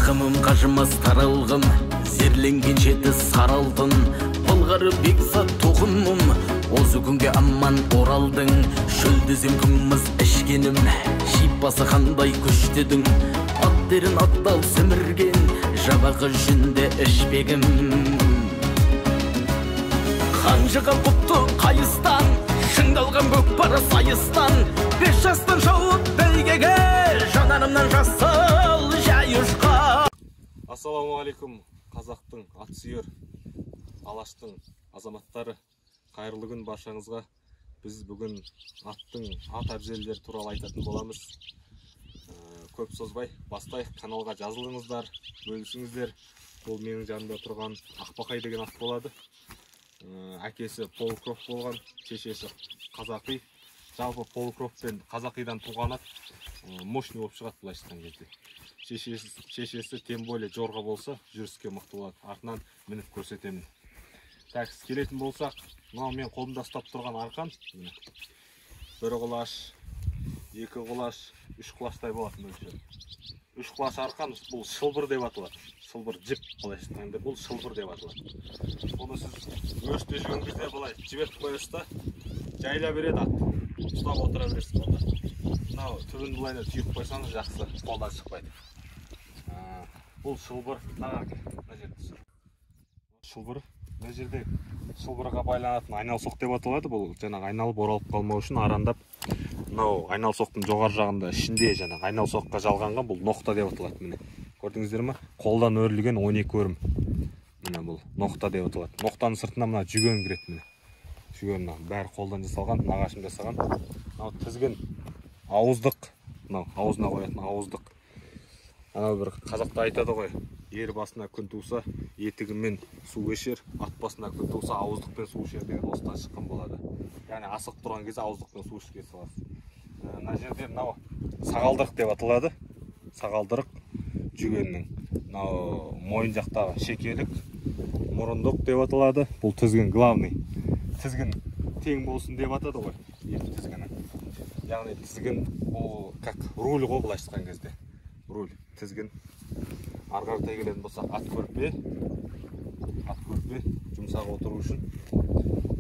Тақымым қажымас таралғым, зерленген жеті саралдың. Былғары бекзат тоқымым, осы күнге аман оралдың. Шөлдізем күміз ішкенім, шипасы қандай күштедің. Аттерін аттал сімірген, жабағы жүнде ішпегім. Қанжыға бұтты қайыстан, шыңдалған көкпары сайыстан. 5 жастан жауып бәйгеге, жанарымнан жасыл жай ұшқа. Ассалаумағалейкум, қазақтың атсүйер, алаштың азаматтары. Қайырлы күн баршаңызға. Біз бүгін аттың ат әбзелдері туралы айтатын боламыз. Көп созбай бастайық. Каналға жазылыңыздар, бөлісіңіздер. Бұл менің жанымда тұрған Ақбақай деген ат болады. Әкесі Полукров болған, шешесі қазақи. Жалпы Полукров пен қазақидан туған ат мощный болып шығады былай айтқан кезде. Шешесі тем более жорға болса, жүріске мықты болады. Артынан мініп көрсетемін. Так, келетін болсақ, мынау мен қолымда ұстап тұрған арқан. Бір құлаш, екі құлаш, үш құлаштай болады мөлшері. Үш құлаш арқан бұл шылбыр деп аталады. Шылбыр жіп былай айтқанда бұл шылбыр деп аталады. Оны сіз өрісте жүрген кезде былай жіберіп қоясыз да, жайла береді ат. Ұстап отыра бересіз онда. Мынау түбін былайына түйіп қойсаңыз жақсы, қолдан шықпайды. Бұл шылбыр, шылбыр, мына жерде шылбырға байланатын айналсоқ деп аталады. Бұл жаңағы айналып оралып қалмау үшін арандап, мынау айналсоқтың жоғары жағында ішінде жаңағы айналсоққа жалғанған бұл ноқта деп аталады. Міне көрдіңіздер ме? Қолдан өрілген 12 өрім. Міне бұл ноқта деп аталады. Ноқтаның сыртына мына жүген кіреді. Міне жүген бәрі қолдан жасалған, нағашым жасаған. Мынау тізгін, ауыздық, мынау аузына қоятын ауыздық. Анау бір қазақта айтады ғой, ер басына күн туса, етігімен су кешер, ат басына күн туса, ауыздықпен су ішер деген осыдан шыққан болады. Яғни асық тұрған кезде ауыздықпен су ішке саласыз. Мына жерде мынау сағалдырық деп аталады. Сағалдырық жүгеннің. Мынау мойын жақтағы шекелік, мұрындық деп аталады. Бұл тізгін главный. Тізгін тең болсын деп атады ғой, ет тізгіні. Яғни тізгін бұл как руль ғой былай айтқан кезде. Руль, тізгін. Арғартай келетін болса, ат көрпе, жұмсақ отыру үшін.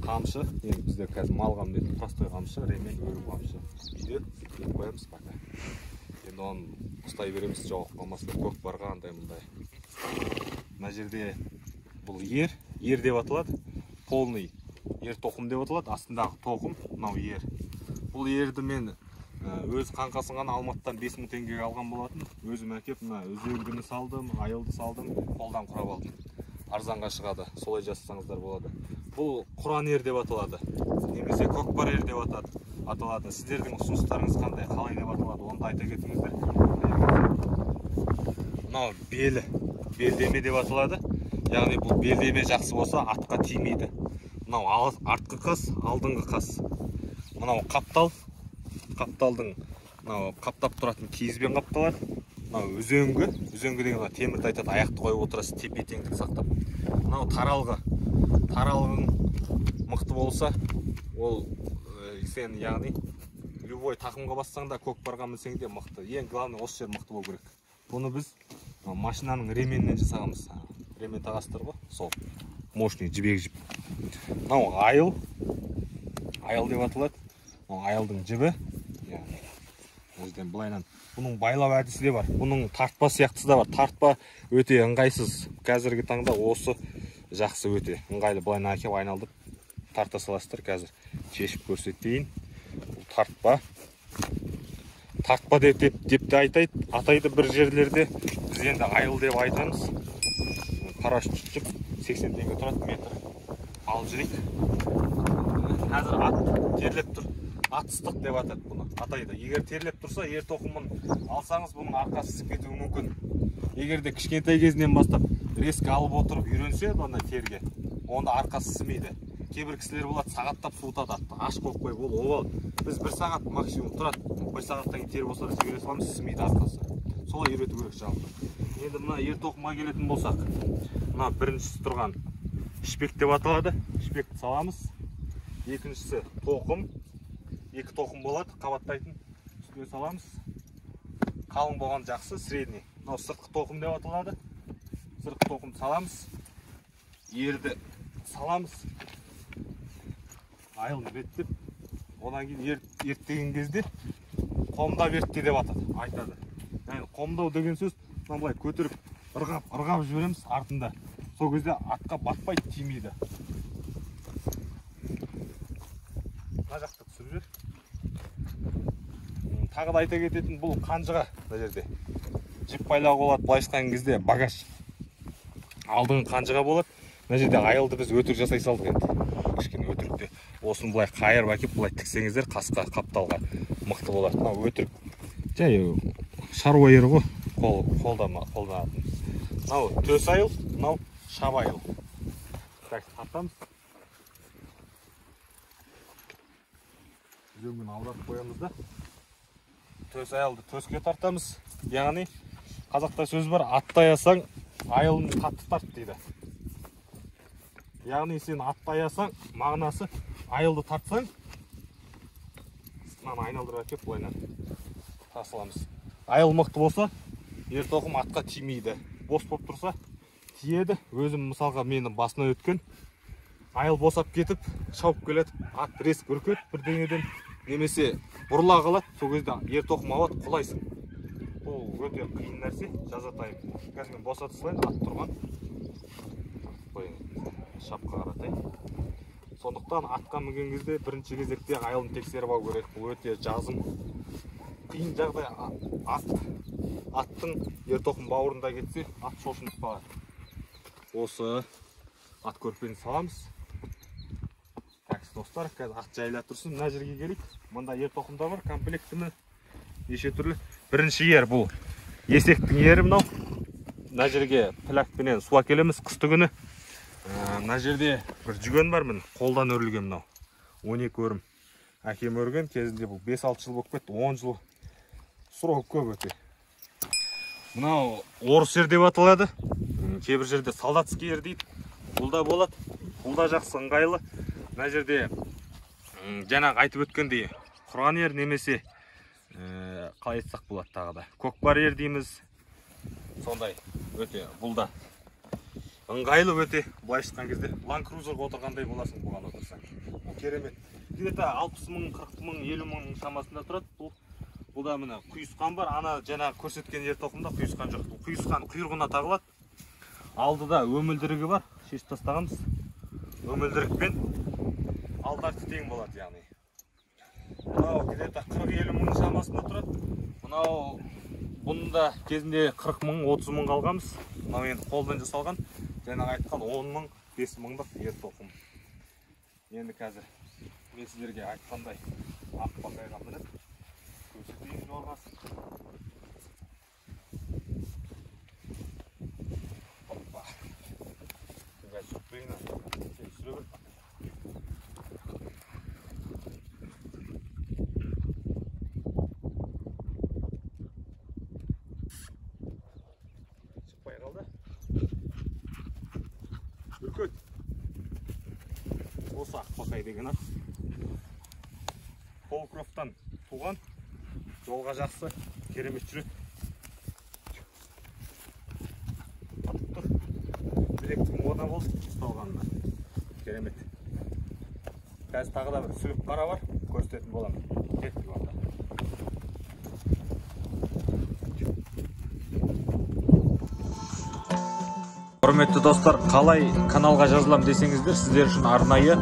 Қамшы, енді бізде қазір мал қамдайтын простой қамшы, ремень, өрім қамшы. Үйде қоямыз бақа. Енді оны ұстай береміз, жоғып қалмасын, көк барға андай-мұндай. Мына жерде бұл ер деп аталады. Полный ер тоқым деп аталады. Астындағы тоқым, мынау ер. Бұл ерді мен өз қаңқасын Алматыдан 5000 теңгеге алған болатын. Өзім әкеп, өзегіні салдым, айылды салдым, қолдан құрап алдым. Арзанға шығады, солай жасасаңыздар болады. Бұл құран ер деп аталады. Немесе көкпар ер деп аталады. Сіздердің ұсыныстарыңыз қандай, қалай деп аталады, оны айта кетіңіздер. Мынау белдеме деп аталады. Яғни бұл белдеме жақсы болса, атқа тимейді. Мынау артқы қас, алдыңғы қас. Мынау қапталдың қаптап тұратын киізбен қапталады. Мынау үзеңгі деген темірді айтады, аяқты қойып отырасыз, тепе теңдік сақтап. Мынау таралғың мықты болса, ол сен яғни любой тақымға бассаң да, көкпарға мінсең де мықты. Ең главный осы жер мықты болу керек. Бұны біз машинаның ременінен жасағанбыз. Ремен тағастыр ғой, сол мощный жібек жіп. Мынау айыл деп аталады. Айылдың жібі. Бұның байлау әдісі де бар. Бұның тартпа сияқтысы да бар. Тартпа өте ыңғайсыз. Қазіргі таңда осы жақсы өте ыңғайлы. Былайына әкеп айналдып тарта саласыздар. Қазір шешіп көрсетейін. Тартпа деп те атайды бір жерлерде. Біз енді айыл деп айтамыз. Парашют жіп 80 теңге тұрады метр. Алып жүрейік. Қазір ат терлеп тұр. Ат ыстық деп атады бұны, атайды. Егер терлеп тұрса, ер тоқымын алсаңыз, бұның арқасы сізіп кетуі мүмкін. Егер де кішкентай кезінен бастап резко алып отырып үйренсе, онда терге, онда арқасы сімейді. Кейбір кісілер болады, сағаттап суытады атты, аш қойып қойып, ол обал. Біз бір сағат максимум тұрады, бір сағаттан кейін тер болса да жібере саламыз, сімейді арқасы. Солай үйрету керек жалпы. Енді мына ер тоқымға келетін болсақ, мына біріншісі тұрған ішпек деп аталады. Ішпекті саламыз. Екіншісі тоқым. Екі тоқым болады, қабаттайтын. Үстіне саламыз. қалың болған жақсы, средний. Мынау сыртқы тоқым деп аталады. Сыртқы тоқым саламыз. Ерді саламыз. Айылын реттеп, одан кейін ерттеген кезде қомдап ертте деп айтады. Yani қомдау деген сөз, былай көтеріп, ырғап жібереміз артында. Сол кезде атқа батпай тимейді. Мына жақта түсіріп жібер. Тағы да айта кететін бұл қанжыға мына жерде. Жіп байлауға болады, былай шыққан кезде багаж. Алдыңғы қанжыға болады. Мына жерде айылды біз өтірік жасай салдық енді. Кішкене өтірікте. Осын былай қайырып әкеп, былай тіксеңіздер қасқа, қапталға мықты болады. Мына өтірік. Жай шаруа ері ғой, қолданатын. Мынау төс айыл, мынау шап айыл. Так, тартамыз. Жөнген аударып қоямыз да. Төс айылды төске тартамыз. Яғни қазақта сөз бар, атты аясаң, айылын қатты тарт дейді. Яғни сен атты аясаң, мағынасы айылды тартсаң, мынаны айналдырып әкеп былайынан тасыламыз. Айыл мықты болса, ер тоқым атқа тимейді. Бос болып тұрса, тиеді. Өзім мысалға мені басына өткен, айыл босап кетіп, шауып келеді, ат реск үркет бірдеңеден, немесе бұрыла қалады, сол кезде ер тоқым алады, құлайсың. Бұл өте қиын нәрсе, жазатайым. Қазір мен босатып салайын, ат тұрған. Шапқа қаратайын. Сондықтан атқа мінген кезде бірінші кезекте айылын тексеріп алу керек. Бұл өте жазым. Қиын жағдай, аттың ер тоқым бауырында кетсе, ат шошынып қалады. Осы ат көрпені саламыз. Такс достар, қазір ат жайла тұрсын. Мына жерге келейік. Мында ер тоқымда бар, комплектімі неше түрлі. Бірінші ер бұл есектің ері мынау. Мына жерге пілакпенен су әкелеміз қысты күні. Мына жерде бір жүген бар, мін қолдан өрілген мынау. 12 өрім. Әкем өрген кезінде бұл 5-6 жыл болып кетті, 10 жыл. Сұрау көп өте. Мынау орыс ер деп аталады. Кейбір жерде солдатский ер дейді. Бұл да болады. Бұл да жақсы ыңғайлы. Мына жерде жаңағы айтып өткендей құран ер немесе қалай айтсақ болады тағы да. Көкпар ер дейміз. Сондай өте бұл да ыңғайлы өте. Былай шыққан кезде Land Cruiserға отырғандай боласың бұған отырсаң. Бұл керемет. Где-то 60 мың, 40 мың, 50 мың шамасында тұрады. Бұл да міне құйысқан бар. Ана жаңағы көрсеткен ер тоқымда құйысқан жоқ. Бұл құйысқан құйрығына тағылады. Алдыда өмілдірігі бар. Шешіп тастағанбыз. Өмілдірікпен алдар тең болады яғни. Мынау где-то 40-50 мың шамасында тұрады. Мынау бұнда кезінде 40 мың, 30 мың қалғанбыз. Мынау енді қолдан жасалған. Жаңағы айтқан 10 мың, 5 мыңдық ер тоқым. Енді қазір мен сіздерге айтқандай ақ бақайға мініп көрсетейін жорғасын. Оппа. Қазір сүртпейін. Сен сүре бір. Шықпай қалды. Үркөт. Осы Ақбақай деген ат. Полкрофтан туған, жолға жақсы, керемет жүреді. Атып тұр. Білектің орна болды, ұсталғанына. Керемет. Қазір тағы да бір сүлік қара бар, көрсететін боламын. Кеттік онда. Құрметті достар, қалай каналға жазылам десеңіздер, сіздер үшін арнайы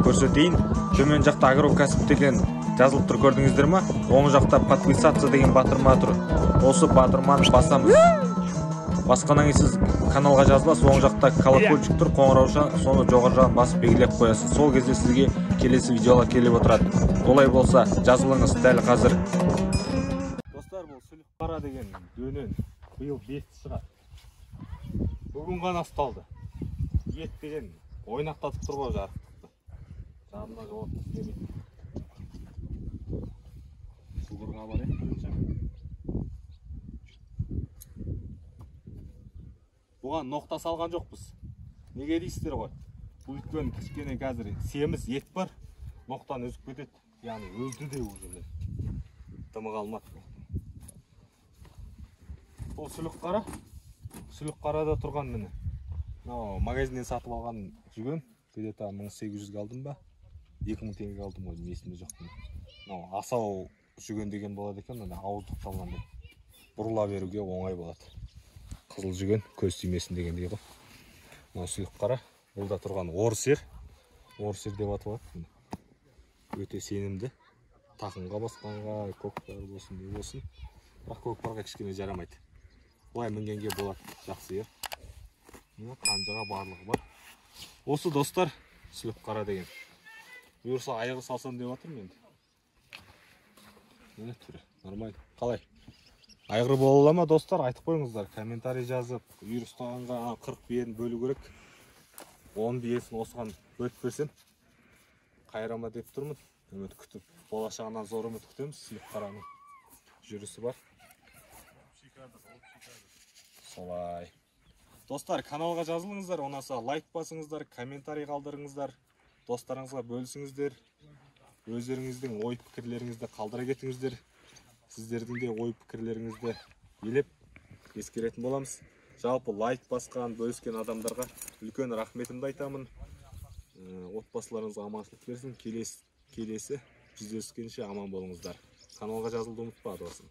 көрсетейін. Төмен жақта агрокәсіп деген жазылып тұр, көрдіңіздер ма? Оң жақта подписаться деген батырма тұр. Осы батырманы басамыз. Басқаннан кейін сіз каналға жазыласыз. Оң жақта колокольчик тұр, қоңырауша, соны жоғары жағын басып белгілеп қоясыз. Сол кезде сізге келесі видеолар келіп отырады. Олай болса, жазылыңыз дәл қазір. Достар, бұл сүлік қара деген дөнен биыл 5 шығады. Бүгін ғана ұсталды. Ет деген ойнақтатып тұр ғой жарықтықты. Жанына жауап істемейді. Суғырға бар Бұған ноқта салған жоқпыз. Неге дейсіздер ғой? Бұл өткен кішкене қазір семіз ет бар. Ноқтан үзіп кетеді. Яғни өзді де уже. Дымы қалмады. Бұл сүлік қара. Сүлік қарада тұрған міне. Магазиннен сатып алған жүген. Где-то 1800-ге алдым ба? 2000 теңгеге алдым ғой, есімде жоқ. Асау жүген деген болады екен, ауыздық салғандай. Бұрыла беруге оңай болады. Қызыл жүген, көз тимесін дегендей ғой. Сүлік қара. Бұл да тұрған орсер. Орсер деп аталады. Өте сенімді. Тақымға басқанға, көкпар болсын, не болсын. Бірақ көкпарға кішкене жарамайды. Бұлай мінгенге болады, жақсы ер. Қанжаға барлығы бар. Осы достар, сүлік қара деген. Бұйырса аяғы салсам деп жатырмын енді. Міне түрі, нормально. Қалай? Айғыр бола ма достар, айтып қойыңыздар. Комментарий жазып, үйір ұстағанға 40 биені бөлу керек. 10 биесін осыған бөліп берсем, қайрама деп тұрмын. Үміт күтіп, болашағынан зор үміт күтеміз. Сүлік қараның жүрісі бар. Солай. Достар, каналға жазылыңыздар, онаса лайк басыңыздар, комментарий қалдырыңыздар, достарыңызға бөлісіңіздер, өздеріңіздің ой пікірлеріңізді қалдыра кетіңіздер. Сіздердің де ой пікірлеріңізді елеп ескеретін боламыз. Жалпы лайк басқан, бөліскен адамдарға үлкен рахметімді айтамын. Отбасыларыңызға аманшылық берсін. Келесі жүздескенше аман болыңыздар. Каналға жазылуды ұмытпа, достар.